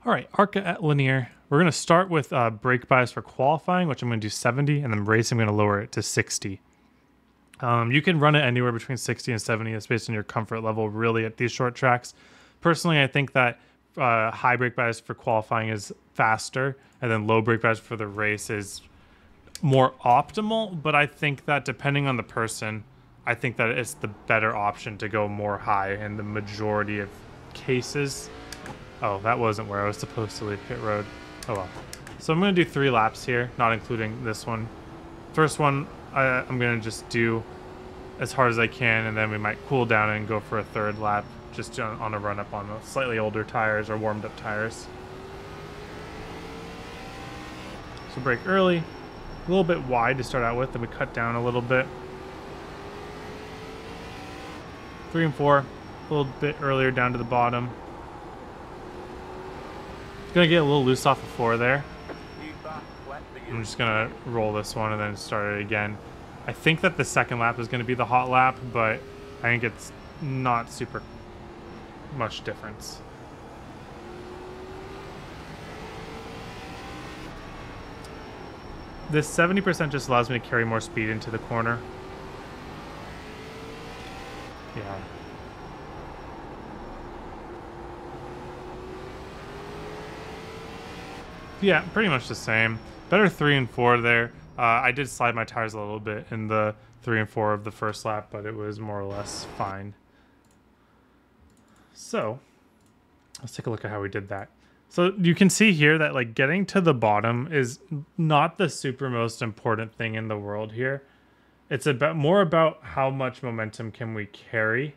All right, ARCA at Lanier. We're going to start with brake bias for qualifying, which I'm going to do 70, and then race I'm going to lower it to 60. You can run it anywhere between 60 and 70. It's based on your comfort level, really, at these short tracks. Personally, I think that high brake bias for qualifying is faster, and then low brake bias for the race is more optimal. But I think that depending on the person, I think that it's the better option to go more high in the majority of cases. Oh, that wasn't where I was supposed to leave pit road. Oh well. So I'm going to do 3 laps here, not including this one. First one, I'm going to just do as hard as I can, and then we might cool down and go for a 3rd lap, just on a run-up on slightly older tires or warmed-up tires. So brake early, a little bit wide to start out with, then we cut down a little bit. 3 and 4, a little bit earlier down to the bottom. Gonna get a little loose off of 4 there. I'm just gonna roll this one and then start it again. I think that the 2nd lap is gonna be the hot lap, but I think it's not super much difference. This 70% just allows me to carry more speed into the corner. Yeah. Yeah, pretty much the same. Better 3 and 4 there. I did slide my tires a little bit in the 3 and 4 of the first lap, but it was more or less fine. So, let's take a look at how we did that. So you can see here that like getting to the bottom is not the super most important thing in the world here. It's more about how much momentum can we carry.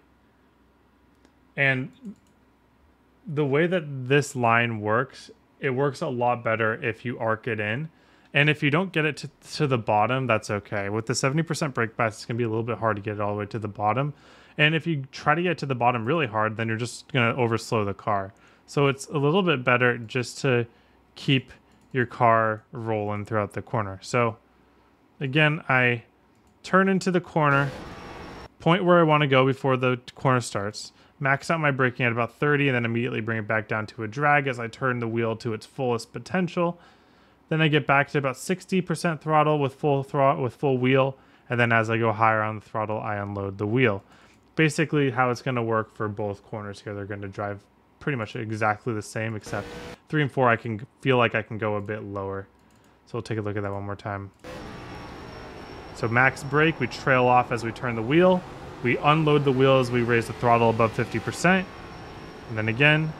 And the way that this line works, it works a lot better if you arc it in. And if you don't get it to the bottom, that's okay. With the 70% brake bias, it's going to be a little bit hard to get it all the way to the bottom. And if you try to get to the bottom really hard, then you're just going to overslow the car. So it's a little bit better just to keep your car rolling throughout the corner. So again, I turn into the corner, point where I want to go before the corner starts, max out my braking at about 30, and then immediately bring it back down to a drag as I turn the wheel to its fullest potential. Then I get back to about 60% throttle with full wheel, and then as I go higher on the throttle, I unload the wheel. Basically, how it's going to work for both corners here, they're going to drive pretty much exactly the same, except 3 and 4 I can feel like I can go a bit lower. So we'll take a look at that one more time. So max brake, we trail off as we turn the wheel. We unload the wheel as we raise the throttle above 50%. And then again,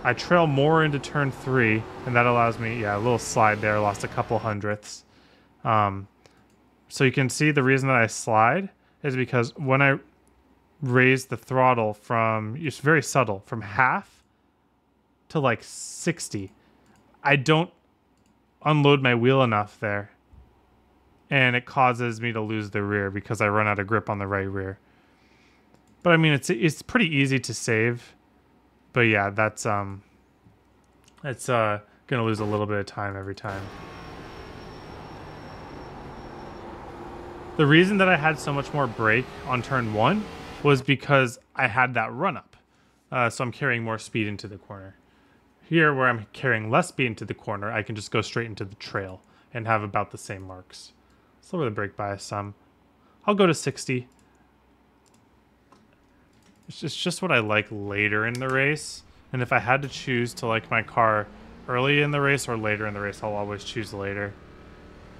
I trail more into turn 3, and that allows me, yeah, a little slide there, lost a couple hundredths. So you can see the reason that I slide is because when I raise the throttle from, it's very subtle, from half to like 60, I don't unload my wheel enough there. And it causes me to lose the rear because I run out of grip on the right rear. But I mean, it's pretty easy to save. But yeah, that's it's gonna lose a little bit of time every time. The reason that I had so much more brake on turn 1 was because I had that run up. So I'm carrying more speed into the corner. Here, where I'm carrying less speed into the corner, I can just go straight into the trail and have about the same marks. Let's lower the brake bias some. I'll go to 60. It's just what I like later in the race. And if I had to choose to like my car early in the race or later in the race, I'll always choose later.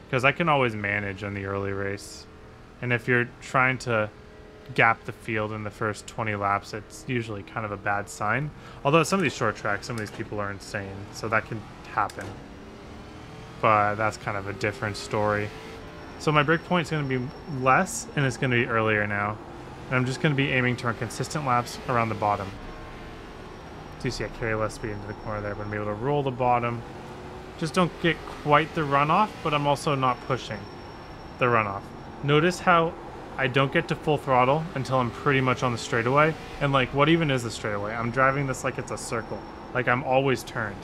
Because I can always manage on the early race. And if you're trying to gap the field in the first 20 laps, it's usually kind of a bad sign. Although some of these short tracks, some of these people are insane. So that can happen. But that's kind of a different story. So my brake point is going to be less, and it's going to be earlier now. And I'm just going to be aiming to run consistent laps around the bottom. So you see I carry less speed into the corner there, but I'm able to roll the bottom. Just don't get quite the runoff, but I'm also not pushing the runoff. Notice how I don't get to full throttle until I'm pretty much on the straightaway. And like, what even is the straightaway? I'm driving this like it's a circle. Like I'm always turned.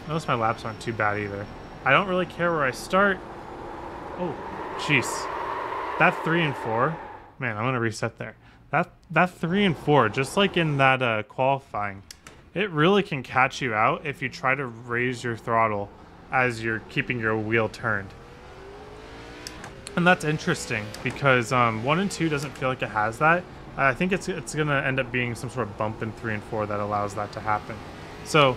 Notice my laps aren't too bad either. I don't really care where I start. Oh, jeez. That 3 and 4, man, I'm going to reset there. That 3 and 4, just like in that qualifying, it really can catch you out if you try to raise your throttle as you're keeping your wheel turned. And that's interesting because 1 and 2 doesn't feel like it has that. I think it's gonna end up being some sort of bump in 3 and 4 that allows that to happen. So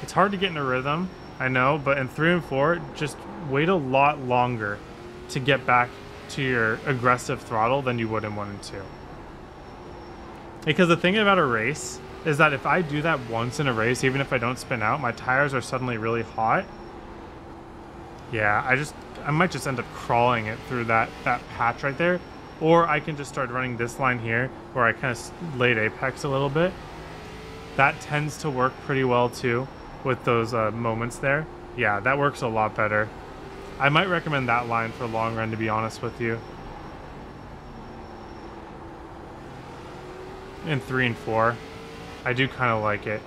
it's hard to get in a rhythm, I know, but in 3 and 4, just wait a lot longer to get back to your aggressive throttle than you would in 1 and 2. Because the thing about a race is that if I do that once in a race, even if I don't spin out, my tires are suddenly really hot. Yeah, I might just end up crawling it through that patch right there. Or I can just start running this line here where I kind of laid apex a little bit. That tends to work pretty well too with those moments there. Yeah, that works a lot better. I might recommend that line for long run, to be honest with you. In 3 and 4, I do kind of like it.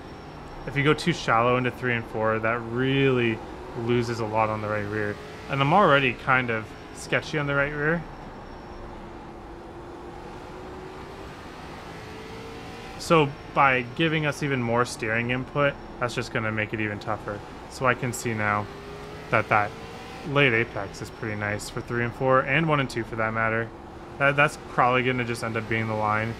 If you go too shallow into 3 and 4, that really loses a lot on the right rear. And I'm already kind of sketchy on the right rear. So by giving us even more steering input, that's just going to make it even tougher. So I can see now that that late apex is pretty nice for 3 and 4, and 1 and 2 for that matter. That's probably going to just end up being the line.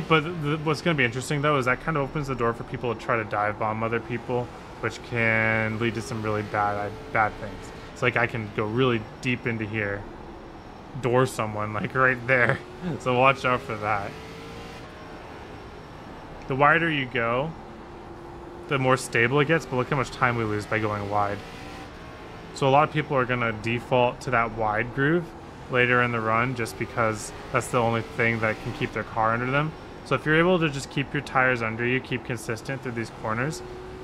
But what's going to be interesting though is that kind of opens the door for people to try to dive bomb other people, which can lead to some really bad things. It's like I can go really deep into here, door someone like right there. So watch out for that. The wider you go, the more stable it gets, but look how much time we lose by going wide. So a lot of people are going to default to that wide groove later in the run just because that's the only thing that can keep their car under them. So if you're able to just keep your tires under you, keep consistent through these corners,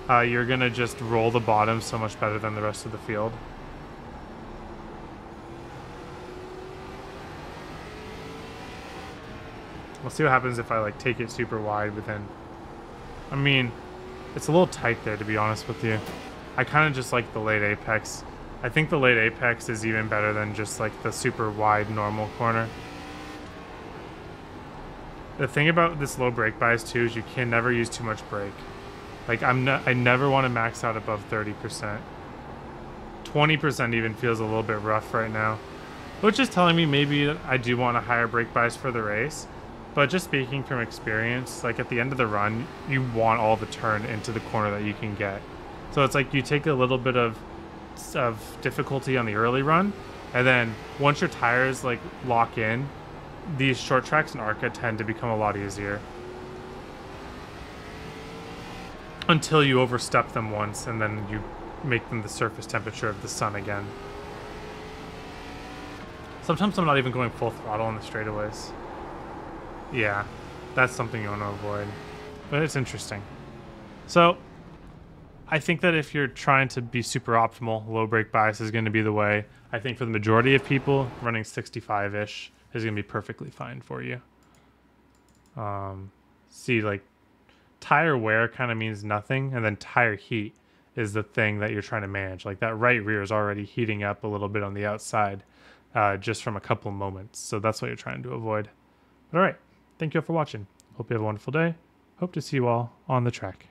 you're going to just roll the bottom so much better than the rest of the field. We'll see what happens if I like take it super wide, but then, I mean, it's a little tight there, to be honest with you. I kind of just like the late apex. I think the late apex is even better than just like the super wide normal corner. The thing about this low brake bias too is you can never use too much brake. Like I never want to max out above 30%. 20% even feels a little bit rough right now, which is telling me maybe I do want a higher brake bias for the race. But just speaking from experience, like at the end of the run, you want all the turn into the corner that you can get. So it's like you take a little bit of difficulty on the early run, and then once your tires like lock in, these short tracks in ARCA tend to become a lot easier. Until you overstep them once, and then you make them the surface temperature of the sun again. Sometimes I'm not even going full throttle on the straightaways. Yeah, that's something you want to avoid. But it's interesting. So, I think that if you're trying to be super optimal, low brake bias is going to be the way. I think for the majority of people, running 65-ish is going to be perfectly fine for you. See, like, tire wear kind of means nothing, and then tire heat is the thing that you're trying to manage. Like, that right rear is already heating up a little bit on the outside just from a couple moments. So that's what you're trying to avoid. But all right. Thank you all for watching. Hope you have a wonderful day. Hope to see you all on the track.